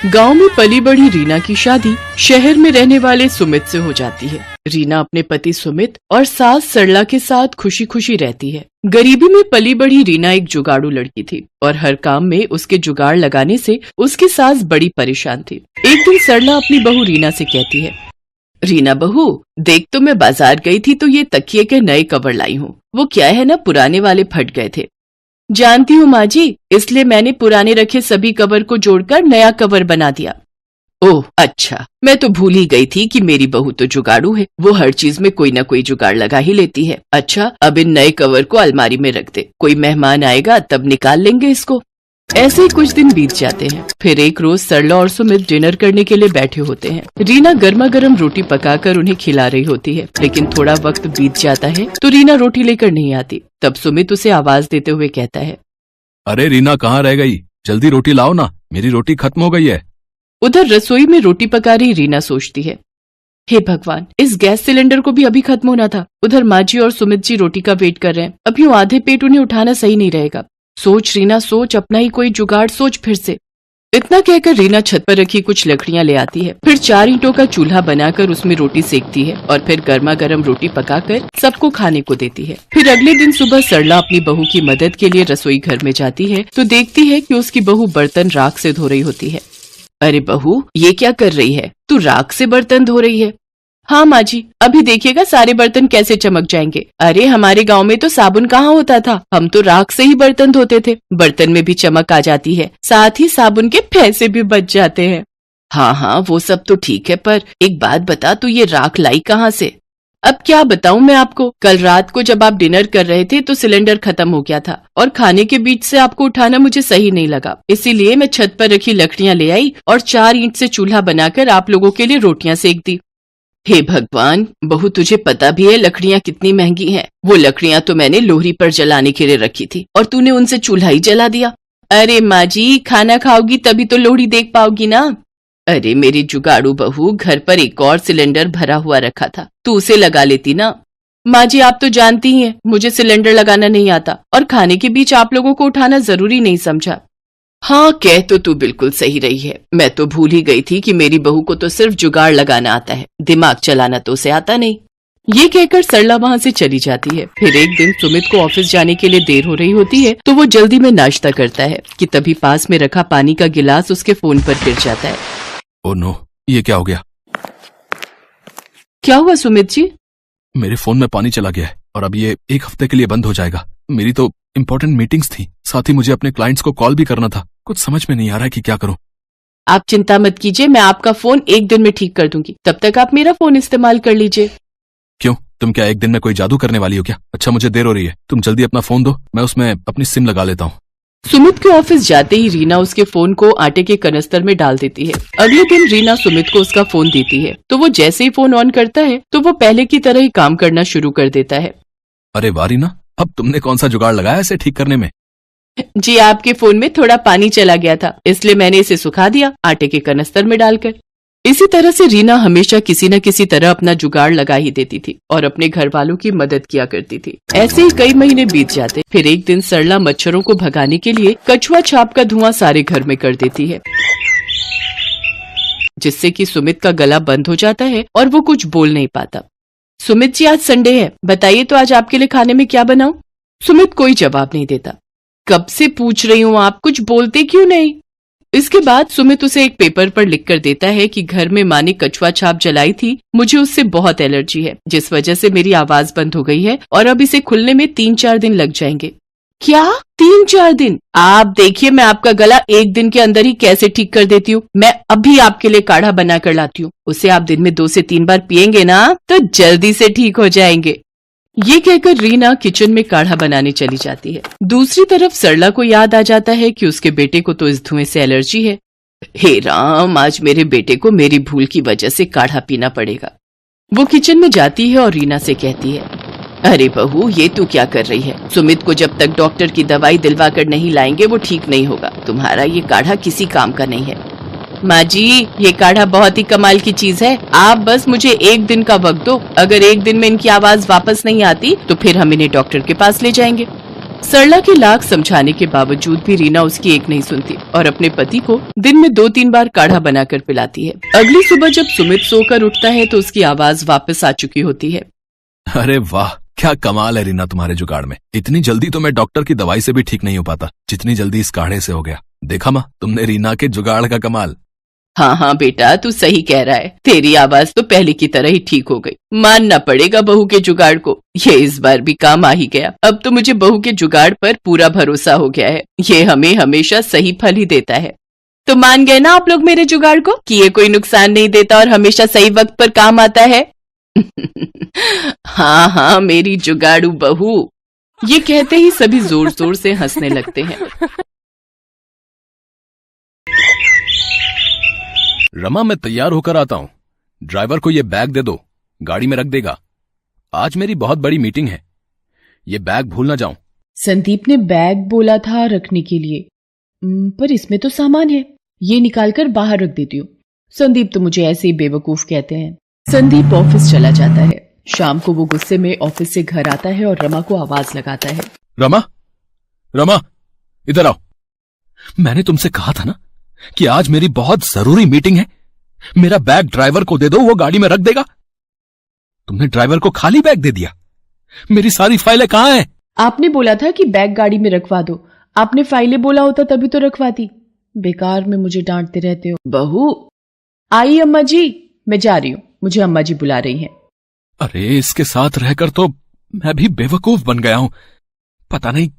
गांव में पली बढ़ी रीना की शादी शहर में रहने वाले सुमित से हो जाती है। रीना अपने पति सुमित और सास सरला के साथ खुशी खुशी रहती है। गरीबी में पली बढ़ी रीना एक जुगाड़ू लड़की थी और हर काम में उसके जुगाड़ लगाने से उसकी सास बड़ी परेशान थी। एक दिन सरला अपनी बहू रीना से कहती है, रीना बहू, देख तो मैं बाजार गई थी तो ये तकिए के नए कवर लाई हूँ। वो क्या है ना, पुराने वाले फट गए थे। जानती हूँ माँ जी, इसलिए मैंने पुराने रखे सभी कवर को जोड़कर नया कवर बना दिया। ओह अच्छा, मैं तो भूल ही गई थी कि मेरी बहू तो जुगाड़ू है। वो हर चीज में कोई न कोई जुगाड़ लगा ही लेती है। अच्छा, अब इन नए कवर को अलमारी में रख दे, कोई मेहमान आएगा तब निकाल लेंगे इसको। ऐसे ही कुछ दिन बीत जाते हैं। फिर एक रोज सरला और सुमित डिनर करने के लिए बैठे होते हैं। रीना गर्मा गर्म रोटी पकाकर उन्हें खिला रही होती है, लेकिन थोड़ा वक्त बीत जाता है तो रीना रोटी लेकर नहीं आती। तब सुमित उसे आवाज देते हुए कहता है, अरे रीना, कहाँ रह गई? जल्दी रोटी लाओ ना, मेरी रोटी खत्म हो गई है। उधर रसोई में रोटी पका रही रीना सोचती है, हे भगवान, इस गैस सिलेंडर को भी अभी खत्म होना था। उधर माँ जी और सुमित जी रोटी का वेट कर रहे हैं। अब यूं आधे पेट उन्हें उठाना सही नहीं रहेगा। सोच रीना सोच, अपना ही कोई जुगाड़ सोच फिर से। इतना कहकर रीना छत पर रखी कुछ लकड़ियां ले आती है। फिर 4 ईंटों का चूल्हा बनाकर उसमें रोटी सेकती है और फिर गर्मा गर्म रोटी पकाकर सबको खाने को देती है। फिर अगले दिन सुबह सरला अपनी बहू की मदद के लिए रसोई घर में जाती है तो देखती है कि उसकी बहू बर्तन राख से धो रही होती है। अरे बहू, ये क्या कर रही है? तू राख से बर्तन धो रही है? हाँ माँ जी, अभी देखिएगा सारे बर्तन कैसे चमक जाएंगे। अरे हमारे गांव में तो साबुन कहाँ होता था, हम तो राख से ही बर्तन धोते थे। बर्तन में भी चमक आ जाती है, साथ ही साबुन के पैसे भी बच जाते हैं। हाँ हाँ, वो सब तो ठीक है, पर एक बात बता, तू ये राख लाई कहाँ से? अब क्या बताऊं मैं आपको, कल रात को जब आप डिनर कर रहे थे तो सिलेंडर खत्म हो गया था और खाने के बीच से आपको उठाना मुझे सही नहीं लगा। इसीलिए मैं छत पर रखी लकड़ियां ले आई और 4 ईंट से चूल्हा बनाकर आप लोगों के लिए रोटियां सेक दी। हे भगवान बहू, तुझे पता भी है लकड़ियां कितनी महंगी हैं। वो लकड़ियां तो मैंने लोहरी पर जलाने के लिए रखी थी और तूने उनसे चूल्हा ही जला दिया। अरे माँ जी, खाना खाओगी तभी तो लोहड़ी देख पाओगी ना। अरे मेरी जुगाड़ू बहू, घर पर एक और सिलेंडर भरा हुआ रखा था, तू उसे लगा लेती ना। माँ जी, आप तो जानती ही हैं, मुझे सिलेंडर लगाना नहीं आता और खाने के बीच आप लोगों को उठाना जरूरी नहीं समझा। हाँ, कह तो तू बिल्कुल सही रही है। मैं तो भूल ही गई थी कि मेरी बहू को तो सिर्फ जुगाड़ लगाना आता है, दिमाग चलाना तो उसे आता नहीं। ये कहकर सरला वहाँ से चली जाती है। फिर एक दिन सुमित को ऑफिस जाने के लिए देर हो रही होती है तो वो जल्दी में नाश्ता करता है कि तभी पास में रखा पानी का गिलास उसके फोन पर गिर जाता है। ओह नो, ये क्या हो गया? क्या हुआ सुमित जी? मेरे फोन में पानी चला गया है और अब ये 1 हफ्ते के लिए बंद हो जाएगा। मेरी तो इम्पोर्टेंट मीटिंग्स थी, साथ ही मुझे अपने क्लाइंट्स को कॉल भी करना था। कुछ समझ में नहीं आ रहा है कि क्या करूं। आप चिंता मत कीजिए, मैं आपका फोन 1 दिन में ठीक कर दूंगी, तब तक आप मेरा फोन इस्तेमाल कर लीजिए। क्यों, तुम क्या 1 दिन में कोई जादू करने वाली हो क्या? अच्छा, मुझे देर हो रही है, तुम जल्दी अपना फोन दो, मैं उसमें अपनी सिम लगा लेता हूँ। सुमित के ऑफिस जाते ही रीना उसके फोन को आटे के कनस्तर में डाल देती है। अगले दिन रीना सुमित को उसका फोन देती है तो वो जैसे ही फोन ऑन करता है तो वो पहले की तरह ही काम करना शुरू कर देता है। अरे वाह रीना, अब तुमने कौन सा जुगाड़ लगाया इसे ठीक करने में? जी, आपके फोन में थोड़ा पानी चला गया था, इसलिए मैंने इसे सुखा दिया आटे के कनस्तर में डालकर। इसी तरह से रीना हमेशा किसी न किसी तरह अपना जुगाड़ लगा ही देती थी और अपने घर वालों की मदद किया करती थी। ऐसे ही कई महीने बीत जाते। फिर एक दिन सरला मच्छरों को भगाने के लिए कछुआ छाप का धुआं सारे घर में कर देती है, जिससे कि सुमित का गला बंद हो जाता है और वो कुछ बोल नहीं पाता। सुमित जी, आज संडे है, बताइए तो आज आपके लिए खाने में क्या बनाऊं? सुमित कोई जवाब नहीं देता। कब से पूछ रही हूँ, आप कुछ बोलते क्यों नहीं? इसके बाद सुमित उसे एक पेपर पर लिख कर देता है कि घर में माँ ने कछुआ छाप जलाई थी, मुझे उससे बहुत एलर्जी है, जिस वजह से मेरी आवाज बंद हो गई है और अब इसे खुलने में 3-4 दिन लग जाएंगे। क्या 3-4 दिन? आप देखिए मैं आपका गला 1 दिन के अंदर ही कैसे ठीक कर देती हूँ। मैं अभी आपके लिए काढ़ा बना कर लाती हूँ, उसे आप दिन में 2 से 3 बार पियेंगे ना तो जल्दी से ठीक हो जाएंगे। ये कहकर रीना किचन में काढ़ा बनाने चली जाती है। दूसरी तरफ सरला को याद आ जाता है कि उसके बेटे को तो इस धुएं से एलर्जी है। हे राम, आज मेरे बेटे को मेरी भूल की वजह से काढ़ा पीना पड़ेगा। वो किचन में जाती है और रीना से कहती है, अरे बहू, ये तू क्या कर रही है? सुमित को जब तक डॉक्टर की दवाई दिलवा कर नहीं लाएंगे वो ठीक नहीं होगा। तुम्हारा ये काढ़ा किसी काम का नहीं है। माँ जी, ये काढ़ा बहुत ही कमाल की चीज है, आप बस मुझे 1 दिन का वक्त दो। अगर 1 दिन में इनकी आवाज वापस नहीं आती तो फिर हम इन्हें डॉक्टर के पास ले जाएंगे। सरला के लाख समझाने के बावजूद भी रीना उसकी एक नहीं सुनती और अपने पति को दिन में 2-3 बार काढ़ा बनाकर पिलाती है। अगली सुबह जब सुमित सोकर उठता है तो उसकी आवाज वापस आ चुकी होती है। अरे वाह, क्या कमाल है रीना तुम्हारे जुगाड़ में। इतनी जल्दी तो मैं डॉक्टर की दवाई से भी ठीक नहीं हो पाता जितनी जल्दी इस काढ़े से हो गया। देखा माँ, तुमने रीना के जुगाड़ का कमाल। हाँ हाँ बेटा, तू सही कह रहा है। तेरी आवाज तो पहले की तरह ही ठीक हो गई। मानना पड़ेगा बहू के जुगाड़ को। ये इस बार भी काम आ ही गया। अब तो मुझे बहू के जुगाड़ पर पूरा भरोसा हो गया है। ये हमें हमेशा सही फल ही देता है। तो मान गए ना आप लोग मेरे जुगाड़ को कि ये कोई नुकसान नहीं देता और हमेशा सही वक्त पर काम आता है। हाँ हाँ मेरी जुगाड़ू बहू। ये कहते ही सभी जोर जोर से हंसने लगते हैं। रमा, मैं तैयार होकर आता हूँ। ड्राइवर को ये बैग दे दो, गाड़ी में रख देगा। आज मेरी बहुत बड़ी मीटिंग है, ये बैग भूल ना जाऊं। संदीप ने बैग बोला था रखने के लिए, पर इसमें तो सामान है, ये निकालकर बाहर रख देती हूँ। संदीप तो मुझे ऐसे ही बेवकूफ कहते हैं। संदीप ऑफिस चला जाता है। शाम को वो गुस्से में ऑफिस से घर आता है और रमा को आवाज लगाता है। रमा, रमा, इधर आओ। मैंने तुमसे कहा था ना कि आज मेरी बहुत जरूरी मीटिंग है। मेरा बैग ड्राइवर को दे दो, वो गाड़ी में रख देगा। तुमने ड्राइवर को खाली बैग दे दिया। मेरी सारी फाइलें कहाँ हैं? आपने बोला था कि बैग गाड़ी में रखवा दो। आपने फाइलें बोला होता तभी तो रखवाती। बेकार में मुझे डांटते रहते हो। बहू आई अम्मा जी, मैं जा रही हूँ, मुझे अम्मा जी बुला रही हैं। अरे इसके साथ रहकर तो मैं भी बेवकूफ बन गया हूं। पता नहीं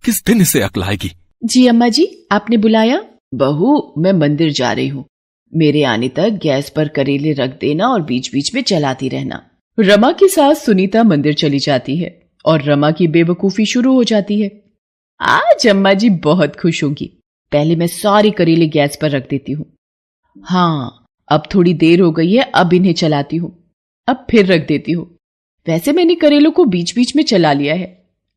किस दिन इसे अक्ल आएगी। जी अम्मा जी, आपने बुलाया? बहू मैं मंदिर जा रही हूँ, मेरे आने तक गैस पर करेले रख देना और बीच बीच में चलाती रहना। रमा की सास सुनीता मंदिर चली जाती है और रमा की बेवकूफी शुरू हो जाती है। आज अम्मा जी बहुत खुश होंगी। पहले मैं सारे करेले गैस पर रख देती हूँ। हाँ अब थोड़ी देर हो गई है, अब इन्हें चलाती हूँ, अब फिर रख देती हूँ। वैसे मैंने करेलों को बीच बीच में चला लिया है,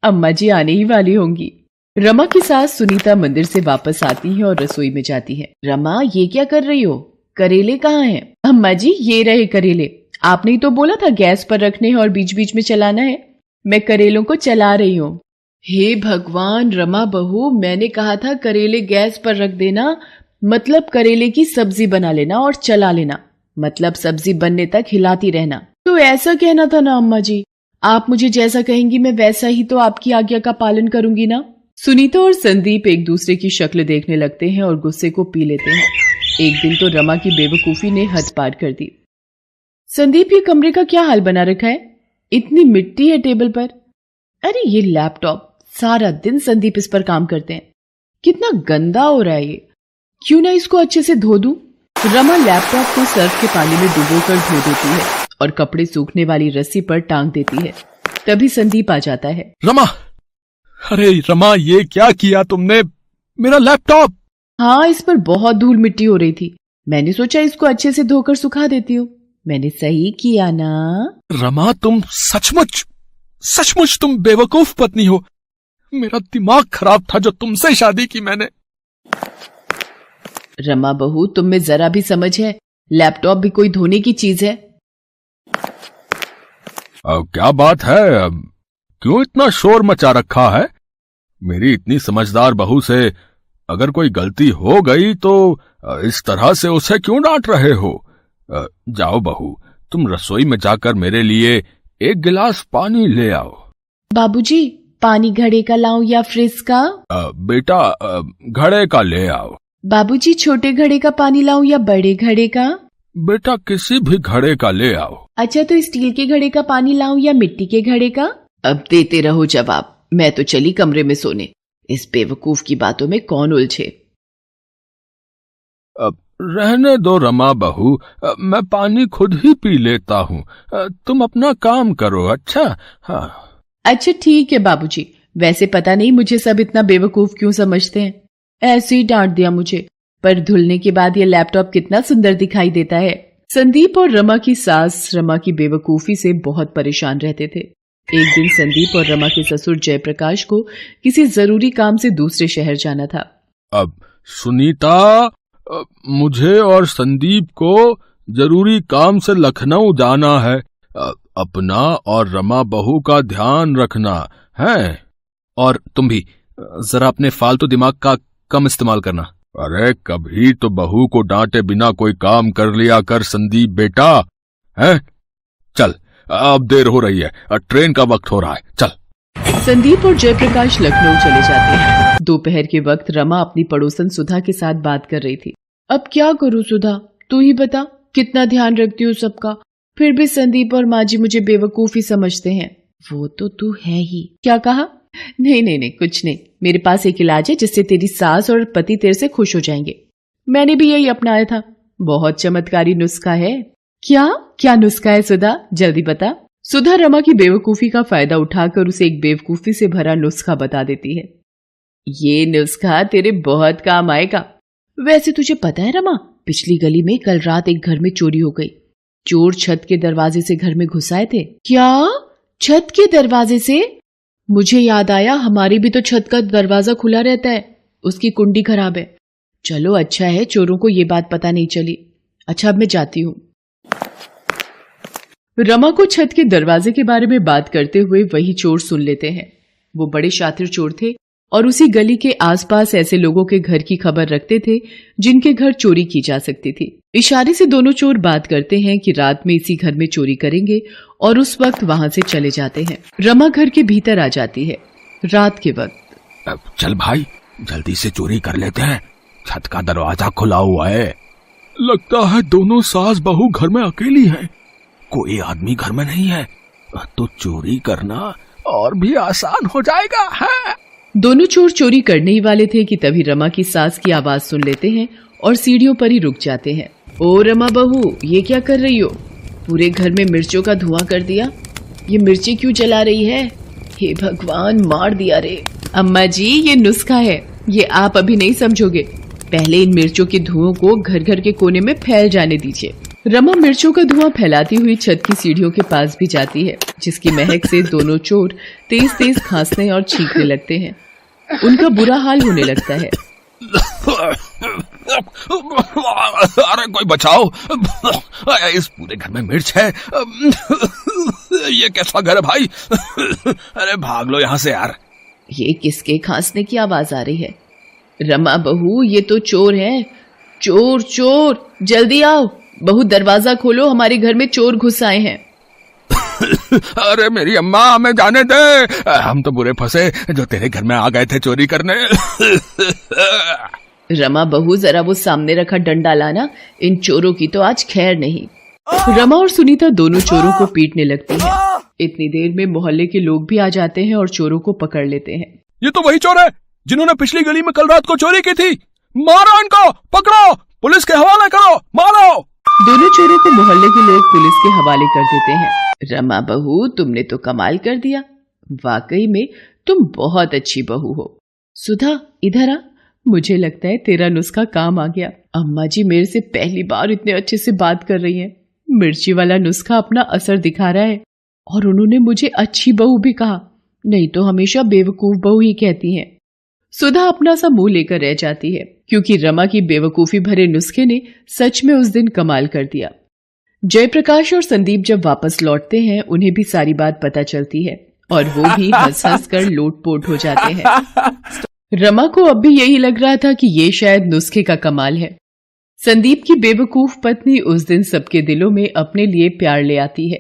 अम्मा जी आने ही वाली होंगी। रमा की सास सुनीता मंदिर से वापस आती है और रसोई में जाती है। रमा ये क्या कर रही हो? करेले कहाँ हैं? अम्मा जी ये रहे करेले। आपने ही तो बोला था गैस पर रखने हैं और बीच बीच में चलाना है। मैं करेलों को चला रही हूँ। हे भगवान रमा बहू, मैंने कहा था करेले गैस पर रख देना, मतलब करेले की सब्जी बना लेना और चला लेना, मतलब सब्जी बनने तक हिलाती रहना। तो ऐसा कहना था ना अम्मा जी। आप मुझे जैसा कहेंगी मैं वैसा ही तो आपकी आज्ञा का पालन करूंगी ना। सुनीता और संदीप एक दूसरे की शक्ल देखने लगते हैं और गुस्से को पी लेते हैं। एक दिन तो रमा की बेवकूफी ने हद पार कर दी। संदीप ये कमरे का क्या हाल बना रखा है? इतनी मिट्टी है टेबल पर। अरे ये लैपटॉप, सारा दिन संदीप इस पर काम करते हैं। कितना गंदा हो रहा है ये, क्यों ना इसको अच्छे से धो दूं। रमा लैपटॉप को सर्फ के पानी में डुबोकर धो देती है और कपड़े सूखने वाली रस्सी पर टांग देती है। तभी संदीप आ जाता है। रमा, अरे रमा ये क्या किया तुमने? मेरा लैपटॉप। हाँ इस पर बहुत धूल मिट्टी हो रही थी, मैंने सोचा इसको अच्छे से धोकर सुखा देती हूँ। मैंने सही किया ना? रमा तुम सचमुच सचमुच तुम बेवकूफ पत्नी हो। मेरा दिमाग खराब था जो तुमसे शादी की मैंने। रमा बहू तुम में जरा भी समझ है? लैपटॉप भी कोई धोने की चीज है? क्या बात है? क्यों इतना शोर मचा रखा है? मेरी इतनी समझदार बहू से अगर कोई गलती हो गई तो इस तरह से उसे क्यों डांट रहे हो? जाओ बहू, तुम रसोई में जाकर मेरे लिए एक गिलास पानी ले आओ। बाबूजी पानी घड़े का लाऊं या फ्रिज का? बेटा घड़े का ले आओ। बाबूजी छोटे घड़े का पानी लाऊं या बड़े घड़े का? बेटा किसी भी घड़े का ले आओ। अच्छा तो स्टील के घड़े का पानी लाऊं या मिट्टी के घड़े का? अब देते रहो जवाब, मैं तो चली कमरे में सोने। इस बेवकूफ की बातों में कौन उलझे। रहने दो रमा बहू, मैं पानी खुद ही पी लेता हूँ। तुम अपना काम करो। अच्छा हाँ। अच्छा ठीक है बाबूजी, वैसे पता नहीं मुझे सब इतना बेवकूफ क्यों समझते हैं। ऐसे ही डांट दिया मुझे, पर धुलने के बाद ये लैपटॉप कितना सुंदर दिखाई देता है। संदीप और रमा की सास रमा की बेवकूफी से बहुत परेशान रहते थे। एक दिन संदीप और रमा के ससुर जयप्रकाश को किसी जरूरी काम से दूसरे शहर जाना था। अब सुनीता, मुझे और संदीप को जरूरी काम से लखनऊ जाना है। अपना और रमा बहू का ध्यान रखना है। और तुम भी जरा अपने फालतू दिमाग का कम इस्तेमाल करना। अरे कभी तो बहू को डांटे बिना कोई काम कर लिया कर संदीप बेटा, है? चल अब देर हो रही है, ट्रेन का वक्त हो रहा है, चल। संदीप और जयप्रकाश लखनऊ चले जाते हैं। दोपहर के वक्त रमा अपनी पड़ोसन सुधा के साथ बात कर रही थी। अब क्या करूं सुधा, तू ही बता, कितना ध्यान रखती हूँ सबका, फिर भी संदीप और माँ जी मुझे बेवकूफ ही समझते हैं। वो तो तू है ही। क्या कहा? नहीं नहीं नहीं, कुछ नहीं। मेरे पास एक इलाज है जिससे तेरी सास और पति तेरे से खुश हो जाएंगे। मैंने भी यही अपनाया था। बहुत चमत्कारी नुस्खा है। क्या क्या नुस्खा है सुधा, जल्दी बता। सुधा रमा की बेवकूफी का फायदा उठाकर उसे एक बेवकूफी से भरा नुस्खा बता देती है। ये नुस्खा तेरे बहुत काम आएगा। वैसे तुझे पता है रमा, पिछली गली में कल रात एक घर में चोरी हो गई। चोर छत के दरवाजे से घर में घुस आए थे। क्या? छत के दरवाजे से? मुझे याद आया, हमारी भी तो छत का दरवाजा खुला रहता है, उसकी कुंडी खराब है। चलो अच्छा है चोरों को ये बात पता नहीं चली। अच्छा अब मैं जाती हूँ। रमा को छत के दरवाजे के बारे में बात करते हुए वही चोर सुन लेते हैं। वो बड़े शातिर चोर थे और उसी गली के आसपास ऐसे लोगों के घर की खबर रखते थे जिनके घर चोरी की जा सकती थी। इशारे से दोनों चोर बात करते हैं कि रात में इसी घर में चोरी करेंगे और उस वक्त वहां से चले जाते हैं। रमा घर के भीतर आ जाती है रात के वक्त। चल भाई जल्दी से चोरी कर लेते हैं, छत का दरवाजा खुला हुआ है। लगता है दोनों सास बहू घर में अकेली हैं, कोई आदमी घर में नहीं है, तो चोरी करना और भी आसान हो जाएगा है? दोनों चोर चोरी करने ही वाले थे कि तभी रमा की सास की आवाज सुन लेते हैं और सीढ़ियों पर ही रुक जाते हैं। ओ रमा बहू, ये क्या कर रही हो? पूरे घर में मिर्चों का धुआं कर दिया। ये मिर्ची क्यों जला रही है? हे भगवान, मार दिया रे। अम्मा जी ये नुस्खा है, ये आप अभी नहीं समझोगे। पहले इन मिर्चों के धुओं को घर घर के कोने में फैल जाने दीजिए। रमा मिर्चों का धुआं फैलाती हुई छत की सीढ़ियों के पास भी जाती है, जिसकी महक से दोनों चोर तेज तेज खांसने और छींकने लगते हैं। उनका बुरा हाल होने लगता है। अरे कोई बचाओ, इस पूरे घर में मिर्च है। ये कैसा घर है भाई? अरे भाग लो यहाँ से यार। ये किसके खांसने की आवाज आ रही है? रमा बहू ये तो चोर है। चोर चोर, जल्दी आओ, बहू दरवाजा खोलो, हमारे घर में चोर घुस आए हैं। अरे मेरी अम्मा, हमें जाने दे, हम तो बुरे फंसे जो तेरे घर में आ गए थे चोरी करने। रमा बहू जरा वो सामने रखा डंडा लाना, इन चोरों की तो आज खैर नहीं। रमा और सुनीता दोनों चोरों को पीटने लगती हैं। इतनी देर में मोहल्ले के लोग भी आ जाते हैं और चोरों को पकड़ लेते हैं। ये तो वही चोर है जिन्होंने पिछली गली में कल रात को चोरी की थी। मारो इनको, पकड़ो, पुलिस के हवाले करो, मारो। दोनों चोरों को मोहल्ले के लोग पुलिस के हवाले कर देते हैं। रमा बहू तुमने तो कमाल कर दिया, वाकई में तुम बहुत अच्छी बहू हो। सुधा इधर आ, मुझे लगता है तेरा नुस्खा काम आ गया। अम्मा जी मेरे से पहली बार इतने अच्छे से बात कर रही हैं। मिर्ची वाला नुस्खा अपना असर दिखा रहा है और उन्होंने मुझे अच्छी बहू भी कहा, नहीं तो हमेशा बेवकूफ बहू ही कहती हैं। सुधा अपना सा मुंह लेकर रह जाती है क्योंकि रमा की बेवकूफी भरे नुस्खे ने सच में उस दिन कमाल कर दिया। जयप्रकाश और संदीप जब वापस लौटते हैं उन्हें भी सारी बात पता चलती है और वो भी हंस हंस कर लोटपोट हो जाते हैं। रमा को अब भी यही लग रहा था कि ये शायद नुस्खे का कमाल है। संदीप की बेवकूफ पत्नी उस दिन सबके दिलों में अपने लिए प्यार ले आती है।